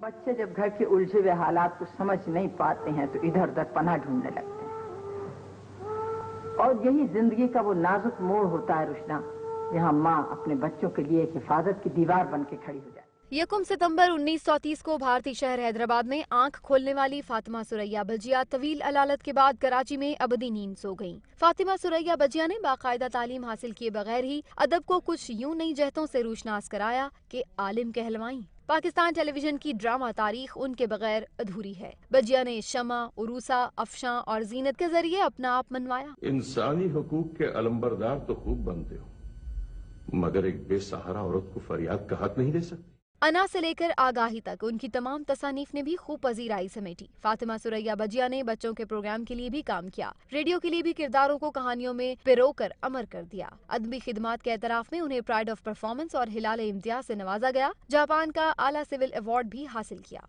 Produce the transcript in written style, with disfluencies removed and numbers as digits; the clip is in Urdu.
بچے جب گھر کے الجھے ہوئے حالات کو سمجھ نہیں پاتے ہیں تو ادھر ادھر پناہ ڈھونڈنے لگتے ہیں، اور یہی زندگی کا وہ نازک موڑ ہوتا ہے رشنا، جہاں ماں اپنے بچوں کے لیے ایک حفاظت کی دیوار بن کے کھڑی ہو جاتی ہے۔ 1 ستمبر 1930 کو بھارتی شہر حیدرآباد میں آنکھ کھولنے والی فاطمہ سریا بجیا طویل علالت کے بعد کراچی میں ابدی نیند سو گئیں۔ فاطمہ سریا بجیا نے باقاعدہ تعلیم حاصل کیے بغیر ہی ادب کو کچھ یوں نئی جہتوں سے روشناس کرایا کہ عالم کہلوائیں۔ پاکستان ٹیلی ویژن کی ڈرامہ تاریخ ان کے بغیر ادھوری ہے۔ بجیا نے شمع، عروسہ، افشاں اور زینت کے ذریعے اپنا آپ منوایا۔ انسانی حقوق کے علمبردار تو خوب بنتے ہو، مگر ایک بے سہارا عورت کو فریاد کا حق نہیں دے سکتے۔ انا سے لے کر آگاہی تک ان کی تمام تصانیف نے بھی خوب پذیرائی سمیٹی۔ فاطمہ سریا بجیا نے بچوں کے پروگرام کے لیے بھی کام کیا، ریڈیو کے لیے بھی کرداروں کو کہانیوں میں پیرو کر امر کر دیا۔ ادبی خدمات کے اعتراف میں انہیں پرائڈ آف پرفارمنس اور ہلال امتیاز سے نوازا گیا۔ جاپان کا اعلیٰ سول ایوارڈ بھی حاصل کیا۔